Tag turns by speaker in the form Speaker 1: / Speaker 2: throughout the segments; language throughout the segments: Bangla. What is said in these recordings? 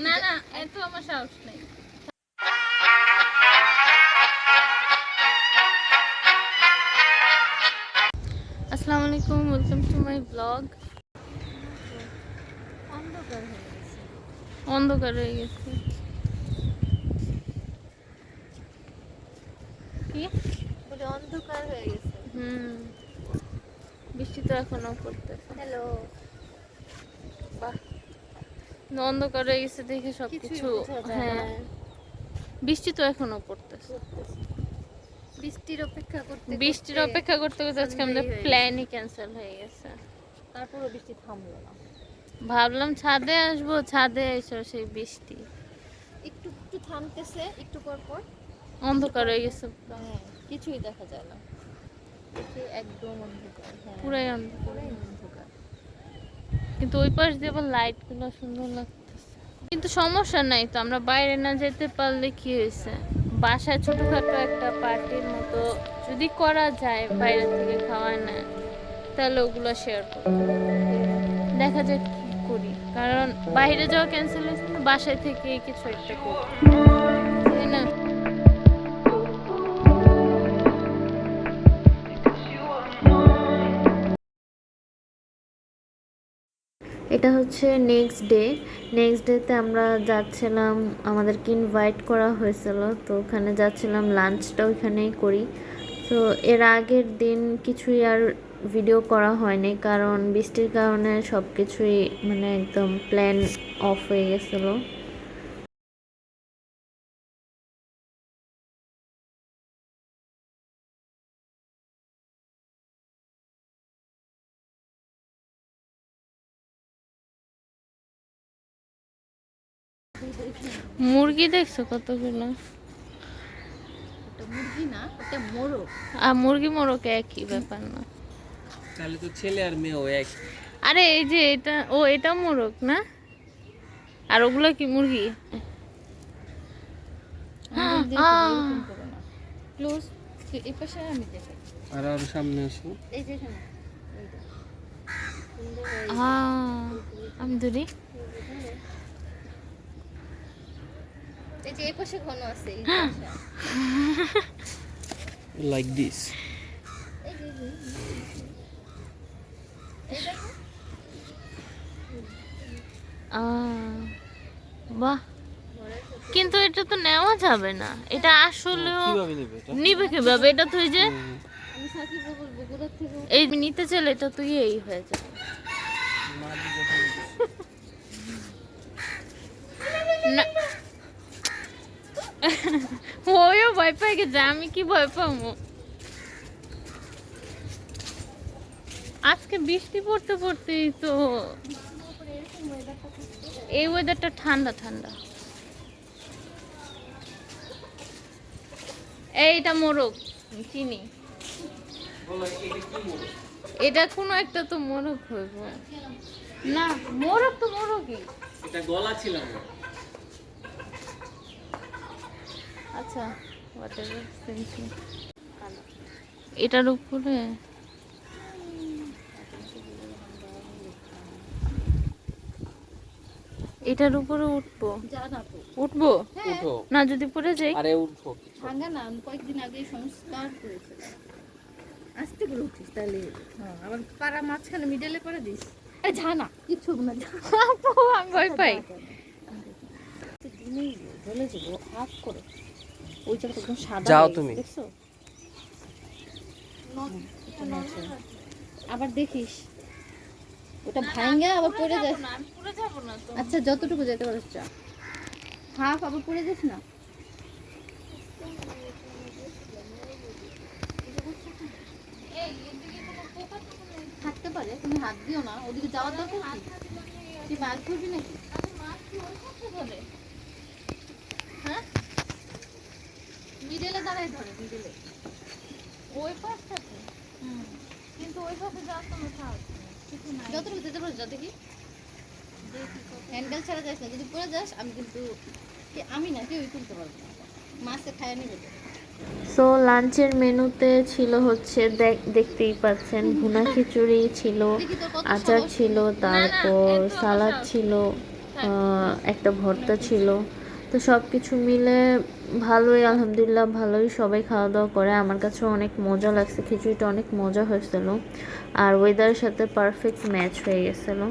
Speaker 1: না না এত আমার সাহস নেই। আসসালামু আলাইকুম, ওয়েলকাম টু মাই ব্লগ। অন্ধকার হয়ে গেছে। কি
Speaker 2: বলে অন্ধকার হয়ে গেছে।
Speaker 1: বৃষ্টি তো এখনো পড়তেছে।
Speaker 2: হ্যালো,
Speaker 1: বাহ, অন্ধকার হয়ে গেছে দেখে সবকিছু। হ্যাঁ, বৃষ্টি তো এখনো পড়তেছে।
Speaker 2: বৃষ্টির অপেক্ষা করতে
Speaker 1: করতে আজকে আমাদের প্ল্যানই ক্যান্সেল হয়ে গেছে।
Speaker 2: তারপরও বৃষ্টি থামলো না।
Speaker 1: ভাবলাম ছাদে আসবো, ছাদে এসে সেই বৃষ্টি।
Speaker 2: একটু একটু থামতেছে, একটু পর পর
Speaker 1: অন্ধকার হয়ে গেছে।
Speaker 2: হ্যাঁ, কিছুই দেখা যায় না। দেখি একদম অন্ধকার। হ্যাঁ,
Speaker 1: পুরাই অন্ধকার।
Speaker 2: পুরাই অন্ধকার।
Speaker 1: কিন্তু ওই পাশ দিয়ে আবার লাইট গুলো সুন্দর লাগতেছে। কিন্তু সমস্যা নাই তো, আমরা বাইরে না যেতে পারলে কি হয়েছে, বাসায় ছোটখাটো একটা পার্টির মতো যদি করা যায়, বাইরে থেকে খাওয়ায় না, তাহলে ওগুলো শেয়ার করবো। দেখা যাক কি করি, কারণ বাইরে যাওয়া ক্যান্সেল হয়েছে, বাসায় থেকে কিছু একটা করবো, তাই না? এটা হচ্ছে নেক্সট ডেতে আমরা যাচ্ছিলাম, আমাদেরকে ইনভাইট করা হয়েছিল, তো ওখানে যাচ্ছিলাম, লাঞ্চটা ওইখানেই করি। তো এর আগের দিন কিছুই আর ভিডিও করা হয়নি, কারণ বৃষ্টির কারণে সব কিছুই মানে একদম প্ল্যান অফ হয়ে গেছিলো। মুরগি দেখছো কতগুলো?
Speaker 2: মুরগি না, ওটা মোরগ।
Speaker 1: আর মুরগি মোরগ একই ব্যাপার না?
Speaker 3: তাহলে তো ছেলে আর মেয়েও এক।
Speaker 1: আরে এই যে এটা মোরগ না, আর ওগুলো কি মুরগি?
Speaker 2: ক্লোজ এই পাশে আমি দেখি।
Speaker 3: আর সামনে আসো।
Speaker 2: এই যে শোনো,
Speaker 1: আমি ধরি।
Speaker 2: এই যে এই পাশে ঘন আছে, এই পাশে।
Speaker 3: Like this.
Speaker 2: এই যে এই দেখো।
Speaker 1: বাহ, কিন্তু এটা তো নেওয়া যাবে না, এটা আসলে
Speaker 3: কিভাবে নেবে এটা?
Speaker 1: নিবে কিভাবে? এটা তুই যে
Speaker 2: আমি সাকিব বলবো বগুড়া থেকে
Speaker 1: এই নিতে চলে, এটা তুই এই হয়ে যাবে না। ওইও ভয় পাই গেছে, আমি কি ভয় পাবো? আজকে বৃষ্টি পড়তে পড়তেই তো এই ওয়েদারটা ঠান্ডা ঠান্ডা। এইটা মোরগ চিনি, এটা কোনো একটা তো মোরগ হইব না? মোরগ তো মোরগই।
Speaker 3: এটা গলা ছিল না।
Speaker 1: আচ্ছা, এটার উপরে এটার উপরে উঠবো? উঠবো না যদি পড়ে যাই?
Speaker 3: আরে উঠবো,
Speaker 2: ভাঙা না, কয়েকদিন আগে সংস্কার করেছে। আস্তে করে উঠিস তাহলে। হ্যাঁ, আবার পাড়া মাঝখানে মিডলে করে দিস। এই ঝানা কিছু না,
Speaker 1: আমি ভয় পাই।
Speaker 2: ঢলে যাবো হাফ করে, ওই জায়গাটা একদম সাদা।
Speaker 3: যাও তুমি,
Speaker 2: দেখছো? আবার দেখিস ওটা ভাঙা আবার পড়ে যায়। আচ্ছা, যতটুকু যেতে পারিস যা, হাফ আবার পড়ে যাস না। থাকতে পারে, তুমি হাত দিও না, ওদিকে যাওয়ার দরকার কি? তুই মাছ ধরবি নাকি? হ্যাঁ, মিডলে দাঁড়ায় ধরে, মিডলে
Speaker 1: ওই পাশটাতে, কিন্তু ওই পাশে যাওয়ার কোনো সাহস নেই, কিছু নাই।
Speaker 2: যতটুকু যেতে পারিস যা, দেখি হ্যান্ডেল ছাড়া যাস না, যদি পড়ে যাস আমি কিন্তু আমি না কেউই তুলতে পারবো না, মাছে খায় নেবে।
Speaker 1: সো লাঞ্চের মেনুতে ছিল হচ্ছে দেখতেই পাচ্ছেন, ভুনা খিচুড়ি ছিল, আচার ছিল, তারপর সালাদ ছিল, একটা ভর্তা ছিল। তো সব কিছু মিলে ভালোই, আলহামদুলিল্লাহ ভালোই সবাই খাওয়া দাওয়া করে। আমার কাছে অনেক মজা লাগছে, খিচুড়িটা অনেক মজা হয়েছিল আর ওয়েদারের সাথে পারফেক্ট ম্যাচ হয়ে গেছিলো।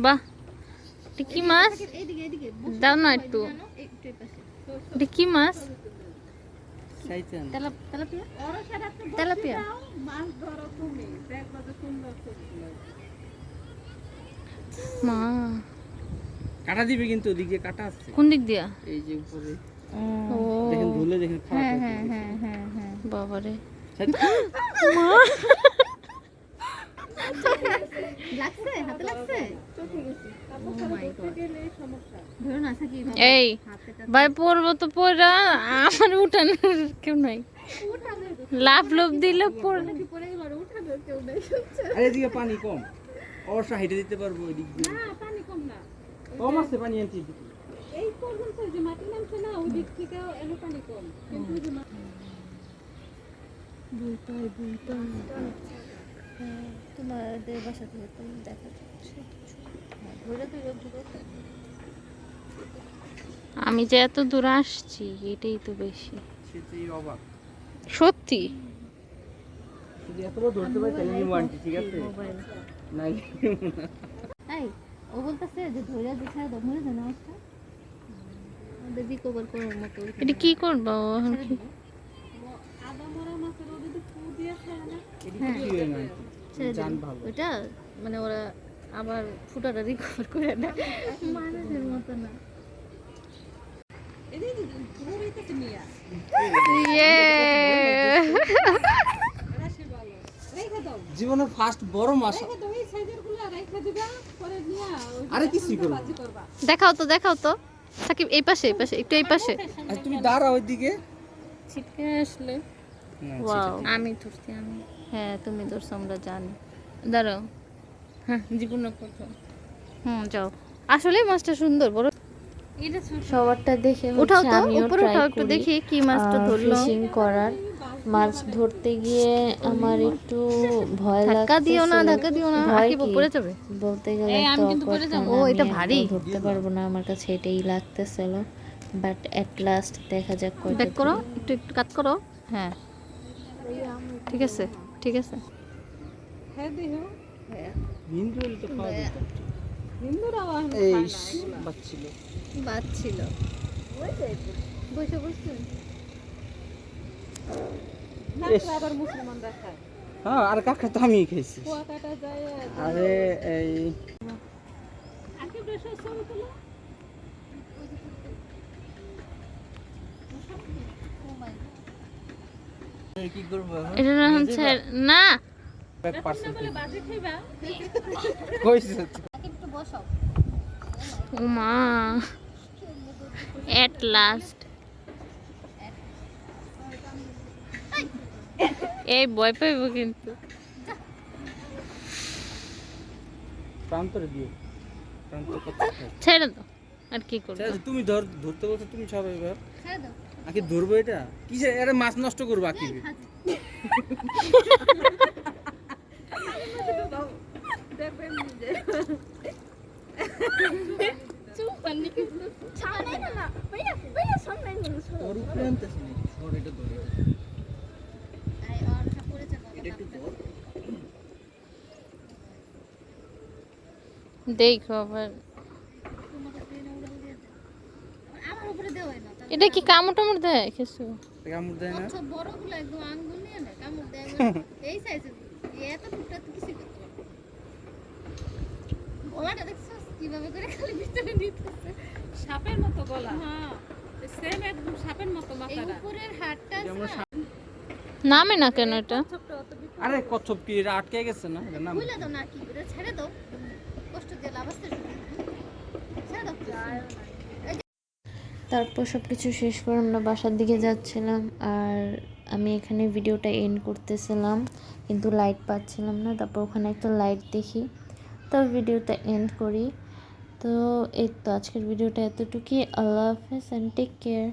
Speaker 1: বাহ, এটা কি মাছ?
Speaker 2: এইদিকে এইদিকে
Speaker 1: দাও না একটু।
Speaker 2: একটু এই পাশে।
Speaker 1: এটা কি মাছ?
Speaker 3: চাইতেন
Speaker 2: তেলাপিয়া তেলাপিয়া
Speaker 1: মা,
Speaker 3: কাটা দিবে কিন্তু ওদিকে কাটা আছে
Speaker 1: কোন দিক দিয়া?
Speaker 3: এই যে উপরে
Speaker 1: ও
Speaker 3: দেখেন ধুলে দেখেন খারাপ
Speaker 2: হ্যাঁ
Speaker 3: হয়ে
Speaker 2: হ্যাঁ
Speaker 3: গেছে।
Speaker 2: হ্যাঁ হ্যাঁ হ্যাঁ
Speaker 1: বাবারে,
Speaker 2: মা লাগছে হাতে লাগছে Oh my God. ধরো না সাকি
Speaker 1: এই ভাই পড়বো তো পড়া, আমার উঠানোর কেউ নাই। লাভ লোভ দিলে পড়বে।
Speaker 2: পরে এবার উঠাবে কেউ নাই
Speaker 3: আরে এদিকে পানি কম, অবশ্য হাইটে দিতে পারবো ওই দিক দিয়ে।
Speaker 2: না পানি কম না
Speaker 3: কম আছে পানি আনছি এদিকে।
Speaker 2: এই পর্যন্ত যে মাটি নামছে না ওই দিক থেকে এনে পানি কম কিন্তু যে তোমাদের বাসা থেকে তুমি দেখা যাচ্ছে ঘুরে তুই ঘুরে
Speaker 1: আমি যে এত দূর আসছি এটাই তো বেশি
Speaker 3: সেটাই অবাক।
Speaker 1: সত্যি।
Speaker 3: যদি এতটা ধরতে পারি তাহলে নিমো আনছি, ঠিক আছে? নাই
Speaker 2: এই ও বলতেছে যে ধরে দিছায় দাও মরে জানা অবস্থা ওদের রিকভার করার মতো
Speaker 1: এটা কি করবো এখন? কি
Speaker 2: আদা মরা মাছের ওদের তো ফু দিয়ে খায় না
Speaker 3: এদিকে কি হয় না
Speaker 2: ছেড়ে
Speaker 3: জান
Speaker 2: দিন।
Speaker 3: ভালো।
Speaker 2: ওইটা মানে ওরা আবার ফুটাটা রিকভার করে না মানুষের মতো না
Speaker 1: ইয়ে,
Speaker 3: জীবনের ফার্স্ট বড় মাছ। আরে কি করব?
Speaker 1: দেখাও তো দেখাও তো সাকিব, এই পাশে এই পাশে একটু এই পাশে।
Speaker 3: আর তুমি দাঁড়াও ওইদিকে।
Speaker 1: ছিটকে আসলে ওয়াও, আমি ধরছি আমি। হ্যাঁ তুমি ধরছো, আমরা জানি। দাঁড়াও, হ্যাঁ জীবন প্রথম। যাও। আসলে মাছটা সুন্দর বড়। সবারটা দেখে
Speaker 2: উঠাও তো
Speaker 1: আমিও
Speaker 2: উপরে
Speaker 1: ট্রাই
Speaker 2: উঠাও একটু
Speaker 1: করি
Speaker 2: দেখি কি মাছটা ধরলো
Speaker 1: ফিশিং করার। মাছ ধরতে গিয়ে আমার একটু ভয়
Speaker 2: ধাক্কা দিও না
Speaker 1: লাগতেছিল।
Speaker 2: ধাক্কা দিও না
Speaker 1: ভয়
Speaker 2: আকিব
Speaker 1: কি?
Speaker 2: পড়ে যাবে
Speaker 1: বলতে গেলে তো awkward, কারণ
Speaker 2: ও, এটা
Speaker 1: আমি
Speaker 2: ভারী।
Speaker 1: একদম ধরতে পারবো না, আমার কাছে এটাই লাগতেছিল। বাট এট লাস্ট দেখা যাক কয়টা
Speaker 2: ব্যাক করো
Speaker 1: ধরি।
Speaker 2: একটু একটু কাট করো হ্যাঁ ঠিক আছে ঠিক আছে
Speaker 3: হিন্দুল তো খাওয়া যেত। এই বাচ্ছিল।
Speaker 2: বাদ ছিল বসে বসে
Speaker 3: হ্যাঁ, আর কাকা তো আমি খেয়েছি। আরে এই কি করবো এখন?
Speaker 1: এটা না হচ্ছে না,
Speaker 3: ব্যাক পার্সেল কইছিস
Speaker 2: একটু বসাও
Speaker 1: ও মা, এট লাস্ট। এই ভয় পাইব কিন্তু।
Speaker 3: প্রান্তরে দিও। প্রান্ত কত খায়?
Speaker 1: ছেড়ে দাও, আর কি করবো?
Speaker 3: আচ্ছা, তুমি ধরতে বলছো, তুমি সব এবার
Speaker 2: ছেড়ে দাও
Speaker 3: আকি ধরবো এটা কিসে? আরে মাছ নষ্ট করবো আকি।
Speaker 2: চুপ পানি কিন্তু ছাড়াই না না ভাইয়া ভাইয়া সামনে নিয়ে
Speaker 3: তোর উপরে আনতেছি না, সর এটা ধরে।
Speaker 2: আই আর পড়ে যাবে
Speaker 3: এটা একটু ধর।
Speaker 1: দেখো আবার
Speaker 2: আমার উপরে দেওয়া না
Speaker 1: এটা কি কামড় টামড় দেয় কিছু?
Speaker 3: কামড় দেয় না?
Speaker 2: সব বড়গুলো একদম আঙ্গুল নিয়ে না কামড় দেয় এই সাইজের এত টুকটা তো কিছু করতে পারবে গলাটা দেখছিস কিভাবে করে খালি ভিতরে নিতেছে।
Speaker 4: সাপের মতো গলা,
Speaker 2: হ্যাঁ
Speaker 4: সেম একদম সাপের মতো
Speaker 2: এই
Speaker 4: মাথাটা।
Speaker 2: উপরের হাড়টা আছে
Speaker 3: আমরা
Speaker 2: না,
Speaker 1: নামে না কেন এটা?
Speaker 4: ছোট্ট অত বিপদ।
Speaker 3: আরে কচ্ছপ কি এটা আটকে গেছে না এটা নাম
Speaker 2: খুলে দাও না কি করে, ছেড়ে দাও, কষ্ট দিয়ে লাভ আসতে ছেড়ে দাও।
Speaker 1: তারপর সব কিছু শেষ করে আমরা বাসার দিকে যাচ্ছিলাম, আর আমি এখানে ভিডিওটা এন্ড করতেছিলাম কিন্তু লাইট পাচ্ছিলাম না। তারপর ওখানে একটা লাইট দেখি, তো ভিডিওটা এন্ড করি। তো এই তো আজকের ভিডিওটা এতটুকুই। আল্লাহ হাফেজ অ্যান্ড টেক কেয়ার।